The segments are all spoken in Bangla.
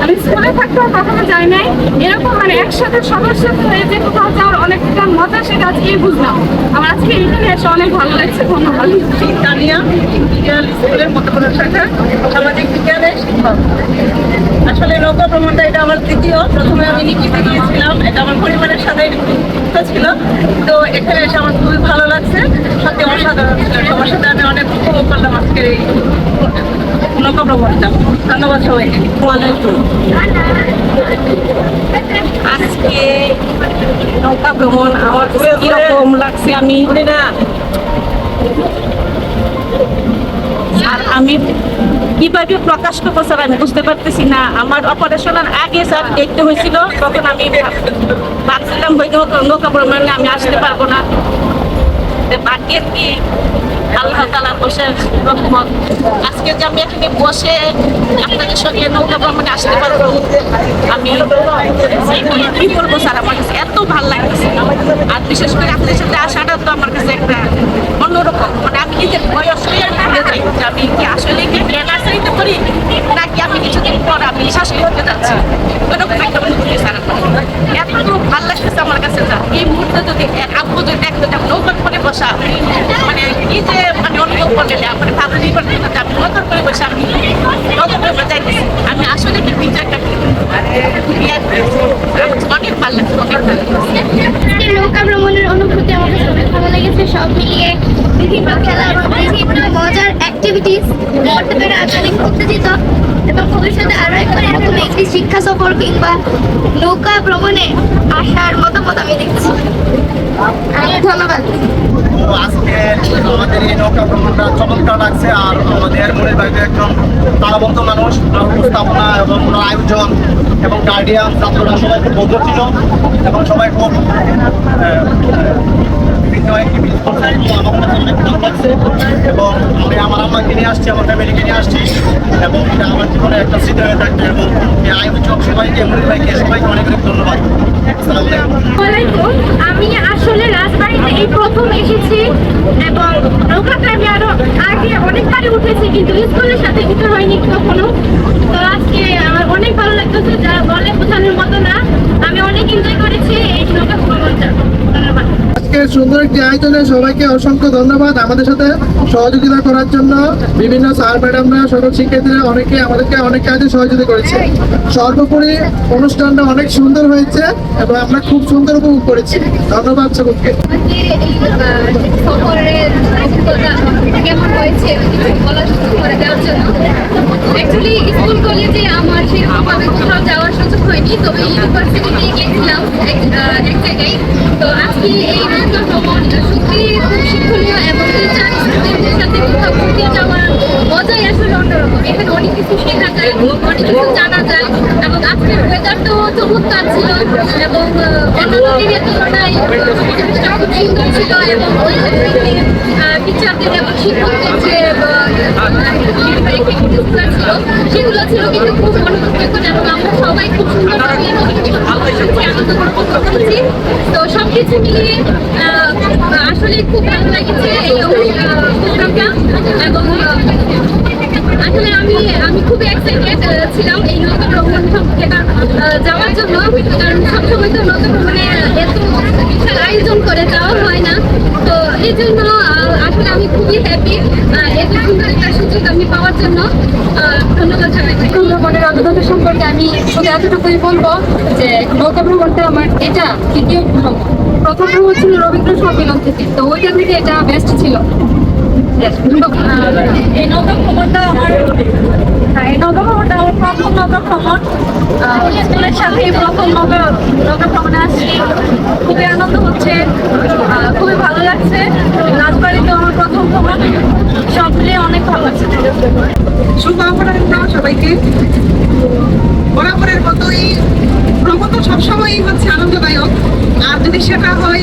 আমি স্কুলে থাকতেও কখনো যাই নাই। এরকম মানে একসাথে সদস্য হয়ে যে কোথাও যাওয়ার অনেকটা মজা, সেটা আজকেই বুঝলাম। আমার আজকে এখানে এসে অনেক ভালো লাগছে। ধন্যবাদ। তানিয়া বিজ্ঞান স্কুলের মধ্যপ্রদেশ শাখা সামাজিক বিজ্ঞানের শিক্ষক। আসলে নৌকা ভ্রমণটা এটা আমার দ্বিতীয়। প্রথমে আমি নিকিতে গিয়েছিলাম, এটা আমার পরিবারের সাথে যুক্ত ছিল। তো এখানে এসে আমার খুবই ভালো লাগছে, সত্যি অসাধারণ ছিল। সবার সাথে আমি অনেক উপভোগ করলাম আজকের এই নৌকা ভ্রমণটা। ধন্যবাদ সবাইকে। আজকে নৌকা ভ্রমণ আমার কিরকম লাগছে আমি কিভাবে প্রকাশ করবো স্যার আমি বুঝতে পারতেছি না। আমার অপারেশনের আগে স্যার দেখতে হয়েছিল, তখন আমি ভাবছিলাম হয়তো নৌকা ভ্রমণে আমি আসতে পারবো না। ভাগ্যের কি আল্লাহ তাআলার বসে রহমত, আজকে যে আমি এখানে বসে আপনাদের সঙ্গে নৌকা ভ্রমণে আসতে পারবো, আমি কি বলবো স্যার, আমার কাছে এত ভালো লাগতেছে। আর বিশেষ করে আপনাদের সাথে আসাটা তো আমার কাছে একটা অন্যরকম, মানে আমি নিজের বয়স হয়ে যাই যে আমি কি আসলে কি নার্সারিতে করি নাকি আমি কিছুদিন পর আমি শাশুড়ি হতে যাচ্ছি, এরকম একটা অনুভূতি স্যার। এত ভালো লাগতেছে আমার কাছে স্যার। এই মুহূর্তে যদি আব্বু যদি একটা নৌকা করে বসা, মানে কি যে মানে অনুভব করলে মানে ভাবতেই পারছি না যে আমি নতুন করে বসে আমি নতুন করে যাইতেছি। আমি আসলে একটা ভিতরে একটা অনেক ভালো লাগছে, অনেক ভালো লাগছে। নৌকা ভ্রমণের অনুভূতি আমার কাছে অনেক ভালো লেগেছে। সব মিলিয়ে বিভিন্ন খেলা এবং বিভিন্ন মজার অ্যাক্টিভিটিস করতে পেরে আমি অনেক উত্তেজিত, এবং ভবিষ্যতে আরো একবার এরকম একটি শিক্ষা সফর কিংবা নৌকা ভ্রমণে আসার মতামত আমি দেখছি। ধন্যবাদ। আজকে আমাদের এই নৌকা ভ্রমণটা চমৎকার লাগছে। আর আমাদের মনের বাইরে একজন তারাবন্ত মানুষ, উপস্থাপনা এবং আয়োজন এবং গার্ডিয়ান ছাত্ররা সবাই খুব ভদ্র ছিল এবং সবাই খুব এবং আমি আমার আম্মাকে নিয়ে আসছি, আমার ফ্যামিলিকে নিয়ে আসছি, এবং এটা আমার জীবনে একটা স্মৃতি হয়ে থাকবে। এবং এই আয়োজক সবাইকে, মনির ভাইকে, সবাইকে অনেক অনেক ধন্যবাদ। আমি আসলে রাজবাড়িতে এই প্রথম এসেছি, এবং নৌকাতে আমি আরো আগে অনেকবারই উঠেছি, কিন্তু স্কুলের সাথে উঠে হয়নি কখনো। তো আজকে আমার অনেক ভালো লাগতেছে, যা বলে বোঝানোর মতো না। আমি অনেক এনজয় করেছি এই নৌকা ভ্রমণটা। ধন্যবাদ। আজকে সুন্দর একটি আয়োজনে সবাইকে অসংখ্য ধন্যবাদ। আমাদের সাথে সহযোগিতা করার জন্য বিভিন্ন স্যার ম্যাডামরা, সকল শিক্ষার্থীরা অনেকে আমাদেরকে অনেক কাজে সহযোগিতা করেছে। সর্বোপরি অনুষ্ঠানটা অনেক সুন্দর হয়েছে এবং আমরা খুব সুন্দর উপভোগ করেছি। ধন্যবাদ সকলকে। কেমন হয়েছে বলার সুযোগ করে দেওয়ার জন্য। অ্যাকচুয়ালি স্কুল কলেজে আমার সেরকমভাবে কোথাও যাওয়ার সুযোগ হয়নি, তবে ইউনিভার্সিটিতে গিয়েছিলাম এক জায়গায়। তো আজকে এই নৌকা ভ্রমণ সত্যি খুব শিক্ষণীয়, এবং টিচার স্টুডেন্টদের সাথে কোথাও ঘুরতে যাওয়ার মজাই আসলে অন্যরকম। এখানে অনেক কিছু শেখা যায়, অনেক কিছু জানা যায়, এবং আজকের ওয়েদার তো চমৎকার ছিল, এবং অন্যান্য দিনের তুলনায় পরিবেশটা খুব সুন্দর ছিল। এবং টিচারদের এবং শিক্ষকদের যে সেগুলো ছিল কিন্তু খুব মনোমুগ্ধকর, এবং আমরা সবাই খুব সুন্দরভাবে আনন্দ উপভোগ করেছি। তো সবকিছু মিলিয়ে আসলে খুব ভালো লেগেছে এই প্রোগ্রামটা, এবং আসলে আমি খুবই এক্সাইটেড ছিলাম এই নৌকা ভ্রমণ যাওয়ার জন্য, কারণ সবসময় তো নৌকা ভ্রমণে এত বিশাল আয়োজন করে যাওয়া হয় না। তো এই জন্য আসলে আমি খুবই হ্যাপি এত সুন্দর একটা সুযোগ আমি পাওয়ার জন্য। ধন্যবাদ সবাইকে। ভ্রমণের অভিজ্ঞতা সম্পর্কে আমি শুধু এতটুকুই বলবো যে নৌকা ভ্রমণটা আমার এটা দ্বিতীয় ভ্রমণ। প্রথম ভ্রমণ ছিল রবীন্দ্র সম্মেলন থেকে, তো ওইটা থেকে এটা বেস্ট ছিল। এই নৌকা ভ্রমণটা আমার প্রথম নৌকা ভ্রমণ। স্কুলের সাথে প্রথম নৌকা ভ্রমণে আসছি, খুবই আনন্দ হচ্ছে, খুবই ভালো লাগছে। রাজবাড়িতেও আমার প্রথম ভ্রমণ, সব মিলিয়ে অনেক ভালো লাগছে। শুভ অপরাহ্ন সবাইকে। বরাবরের মতোই ভ্রমণ তো সবসময়ই হচ্ছে আনন্দদায়ক, আর যদি সেটা হয়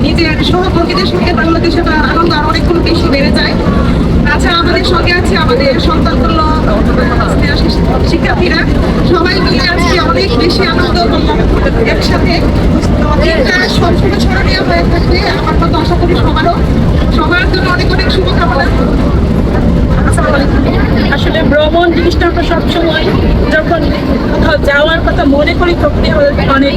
নিজের সহকর্মীদের সঙ্গে তাহলে সেটা আনন্দ আর অনেক বেশি বেড়ে যায়। তাছাড়া আমাদের সঙ্গে আছে আমাদের সন্তানগুলো, শিক্ষার্থীরা, সবাই মিলে আজকে অনেক বেশি আনন্দ করলাম একসাথে। দিনটা সবসময় স্মরণীয় হয়ে থাকবে আমার মতো, আশা করি সবার জন্য অনেক অনেক শুভকামনা। আসলে ভ্রমণ জিনিসটা আমরা সবসময় যখন কথা মনে করি তখনই আমাদের অনেক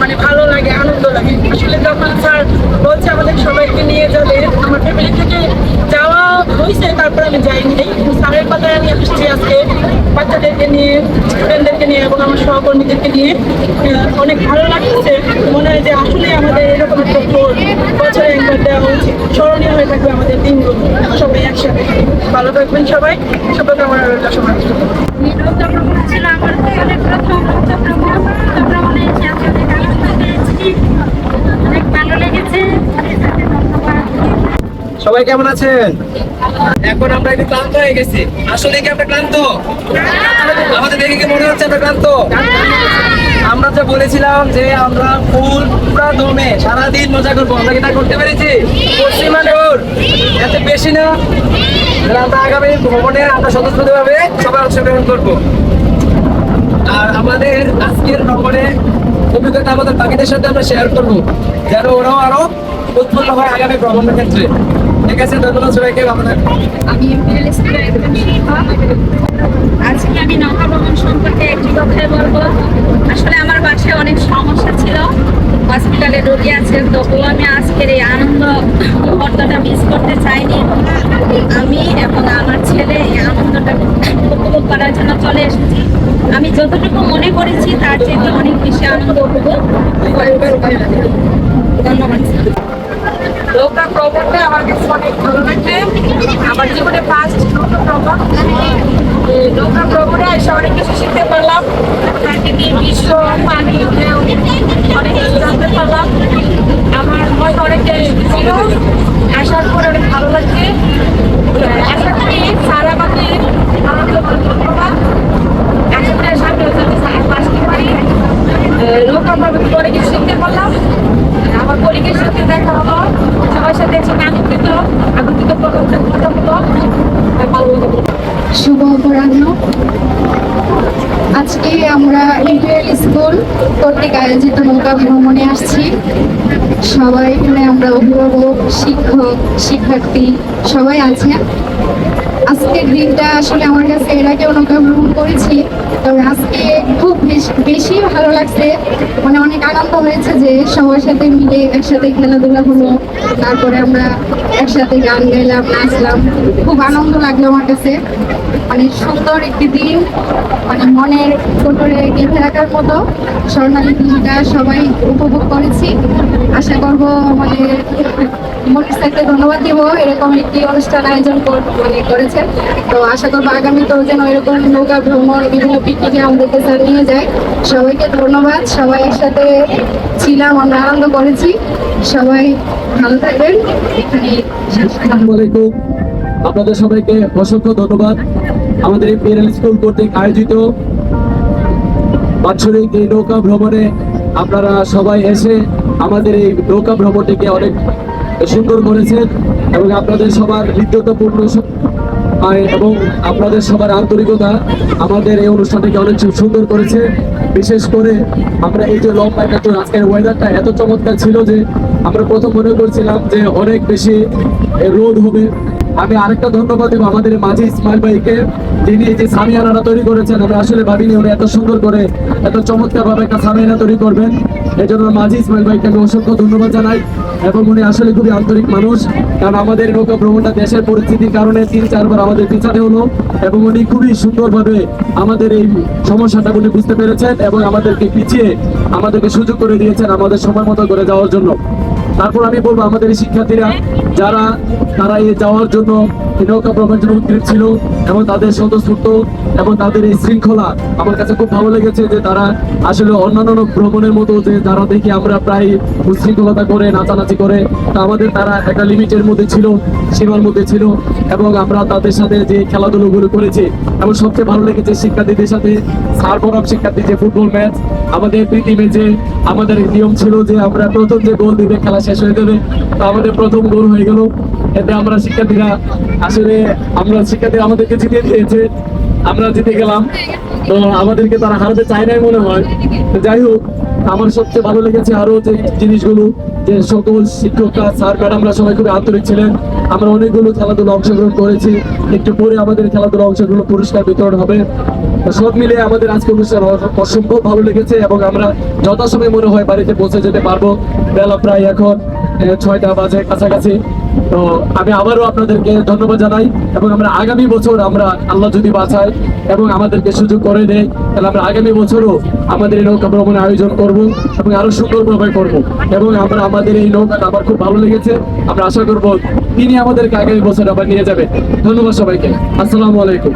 মানে ভালো লাগে, আনন্দ লাগে। আসলে যখন স্যার বলছে আমাদের সবাইকে নিয়ে যাবে, আমার ফ্যামিলি থেকে যাওয়া হয়েছে, তারপর আমি যাইনি। স্যারের কথায় আমি আসছি আজকে বাচ্চাদেরকে নিয়ে, স্টুডেন্টদেরকে নিয়ে এবং আমার সহকর্মীদেরকে নিয়ে। অনেক ভালো লাগছে, মনে হয় যে আসলে আমাদের এরকম একটা tour বছরে একবার দেওয়া উচিত। স্মরণীয় হয়ে থাকবে আমাদের দিনগুলো সবাই একসাথে। ভালো থাকবেন সবাই, শুভকামনা রইল সবার জন্য। নৌকা ভ্রমণ ছিল আমার জীবনের প্রথম নৌকা ভ্রমণ। নৌকা ভ্রমণে এসে আমি অনেক আনন্দ পেয়েছি, অনেক ভালো লেগেছে। সবাই কেমন আছেন? এখন আমরা একটু ক্লান্ত হয়ে গেছি। আসলে কি আমরা ক্লান্ত? আমাদের দেখে কি মনে হচ্ছে আমরা ক্লান্ত? আমরা যে বলেছিলাম যে আমরা পুরা দমে সারাদিন মজা করবো, আমরা কি তা করতে পেরেছি? পশ্চিমানগর এত বেশি না, তাহলে আমরা আগামী ভ্রমণে আমরা স্বতঃস্ফূর্তভাবে সবাই অংশগ্রহণ করবো। আর আমাদের আজকের ভ্রমণে অভিজ্ঞতা আমাদের বাকিদের সাথে আমরা শেয়ার করবো, যেন ওরাও আরো উৎফুল্ল হয় আগামী ভ্রমণের ক্ষেত্রে। ঠিক আছে, ধন্যবাদ সবাইকে। আমাদের আমি মিডল স্কুলের একজন শিক্ষক। আজকে আমি নৌকা ভ্রমণ সম্পর্কে একটি কথাই বলবো। আসলে আমার বাসায় অনেক সমস্যা ছিল, হসপিটালে রোগী আছে, তবুও আমি আজকের এই আনন্দ মুহূর্তটা মিস করতে চাইনি। আমি এবং আমার ছেলে এই আনন্দটা উপভোগ করার জন্য চলে এসেছি। আমি যতটুকু মনে করেছি তার চেয়ে অনেক বেশি আনন্দ উপভোগ করেছি। ধন্যবাদ। নৌকা ভ্রমণটা আমার কাছে অনেক ভালো লাগছে। আমার জীবনে ফার্স্ট নৌকা ভ্রমণ। এই নৌকা ভ্রমণে এসে অনেক কিছু শিখতে পারলাম, প্রাকৃতিক দৃশ্য, পানি, ঢেউ, অনেক কিছু জানতে পারলাম। আমার হয়তো অনেক টেনশন ছিল, আসার পরে অনেক ভালো লাগছে। আশা করি স্যার আমাকে আনন্দ ধন্যবাদ। আশা করি সামনে যাতে স্যারের পাশে পারি। নৌকা ভ্রমণ করে কিছু শিখতে পারলাম। আমার পরিবেশের সাথে দেখা হলো, সবার সাথে একসাথে আগন্তুক কথা হলো, ভালো লাগলো। শুভ অপরাহ্ন। আজকে আমরা ইম্পেরিয়াল স্কুল কর্তৃক আয়োজিত নৌকা ভ্রমণে আসছি। সবাই এখানে আমরা অভিভাবক, শিক্ষক, শিক্ষার্থী সবাই আছেন। আজকের দিনটা আসলে আমার কাছে এর আগেও নৌকা ভ্রমণ করেছি, তবে আজকে খুব বেশি ভালো লাগছে। মানে অনেক আনন্দ হয়েছে যে সবার সাথে মিলে একসাথে খেলাধুলা হলো, তারপরে আমরা একসাথে গান গাইলাম, নাচলাম। খুব আনন্দ লাগলো আমার কাছে। মানে সুন্দর একটি দিন, মানে মনের কোটরে গেঁথে রাখার মতো স্বর্ণালী দিনটা সবাই উপভোগ করেছি। আশা করবো আমাদের মনির স্যারকে ধন্যবাদ দিব, এরকম একটি অনুষ্ঠান আয়োজন করেছেন। তো আশা করবো আগামীতেও যেন এরকম নৌকা ভ্রমণ, বিভিন্ন পিকনিকে আমাদেরকে স্যার নিয়ে যায়। সবাইকে ধন্যবাদ, সবাই একসাথে ছিলাম, আমরা আনন্দ করেছি। সবাই ভালো থাকবেন। এখানে আসসালামু আলাইকুম। আপনাদের সবাইকে অসংখ্য ধন্যবাদ। আমাদের ইম্পেরিয়াল স্কুল কর্তৃক আয়োজিত বাৎসরিক এই নৌকা ভ্রমণে আপনারা সবাই এসে আমাদের এই নৌকা ভ্রমণটিকে অনেক সুন্দর করেছেন এবং আপনাদের সবার হৃদ্যতাপূর্ণ এবং আপনাদের সবার আন্তরিকতা আমাদের এই অনুষ্ঠানটিকে অনেক সুন্দর করেছে। বিশেষ করে আমরা এই যে লম্বা একটা আজকের ওয়েদারটা এত চমৎকার ছিল যে আমরা প্রথম মনে করছিলাম যে অনেক বেশি রোদ হবে। আমি আরেকটা ধন্যবাদ দেবো আমাদের মাঝি ইসমাইল ভাইকে, যিনি এই যে সামিয়ানাটা তৈরি করেছেন। আমরা আসলে ভাবিনি উনি এত সুন্দর করে এত চমৎকার ভাবে একটা সামিয়ানা তৈরি করবেন। এই জন্য মাঝি ইসমাইল ভাইকে আমি অসংখ্য ধন্যবাদ জানাই এবং উনি আসলে খুবই আন্তরিক মানুষ। কারণ আমাদের নৌকা ভ্রমণটা দেশের পরিস্থিতির কারণে 3-4 বার আমাদের পিছাতে হলো এবং উনি খুবই সুন্দরভাবে আমাদের এই সমস্যাটা উনি বুঝতে পেরেছেন এবং আমাদেরকে পিছিয়ে আমাদেরকে সুযোগ করে দিয়েছেন আমাদের সময় মতো করে যাওয়ার জন্য। তারপর আমি বলবো আমাদের এই শিক্ষার্থীরা তারা এই যাওয়ার জন্য নৌকা ভ্রমণের জন্য উদ্গ্রীব ছিল এবং তাদের স্বতঃস্ফূর্ত এবং তাদের এই শৃঙ্খলা আমার কাছে খুব ভালো লেগেছে যে তারা আসলে অন্যান্য ভ্রমণের মতো যে যারা দেখি আমরা প্রায় উচ্ছৃঙ্খলতা করে নাচানাচি করে, তা আমাদের তারা একটা লিমিটের মধ্যে ছিল, সীমার মধ্যে ছিল এবং আমরা তাদের সাথে যে খেলাধুলোগুলো করেছি এবং সবচেয়ে ভালো লেগেছে শিক্ষার্থীদের সাথে স্যার বনাম শিক্ষার্থী যে ফুটবল ম্যাচ, আমাদের প্রীতি ম্যাচে আমাদের নিয়ম ছিল যে আমরা প্রথম যে গোল দিবে খেলা শেষ হয়ে যাবে, তো আমাদের প্রথম গোল হয়ে গেল। এতে আমরা শিক্ষার্থীরা আমাদেরকে জিতিয়ে দিয়েছে, আমরা জিতে গেলাম। তো আমাদেরকে তারা হারাতে চায় নাই মনে হয়। তো যাই হোক, আমার সবচেয়ে ভালো লেগেছে আরো যে জিনিসগুলো যে সকল শিক্ষকরা স্যার ম্যাডামরা সবাই খুবই আন্তরিক ছিলেন। আমরা অনেকগুলো খেলাধুলা অংশগ্রহণ করেছি, একটু পরে আমাদের খেলাধুলা অংশগুলো পুরস্কার বিতরণ হবে। সব মিলে আমাদের আজকে অনুষ্ঠান অসম্ভব ভালো লেগেছে এবং আমরা যথাসময়ে মনে হয় বাড়িতে পৌঁছে যেতে পারবো। বেলা প্রায় এখন 6টা বাজে কাছাকাছি। তো আমি আবারও আপনাদেরকে ধন্যবাদ জানাই এবং আমরা আগামী বছর আমরা আল্লাহ যদি বাঁচায় এবং আমাদেরকে সুযোগ করে দেয়, তাহলে আমরা আগামী বছরও আমাদের এই নৌকা ভ্রমণের আয়োজন করব এবং আরো সুন্দরভাবে করব। এবং আমরা আমাদের এই নৌকাটা আমার খুব ভালো লেগেছে, আমরা আশা করব তিনি আমাদেরকে আগামী বছর আবার নিয়ে যাবে। ধন্যবাদ সবাইকে, আসসালামু আলাইকুম।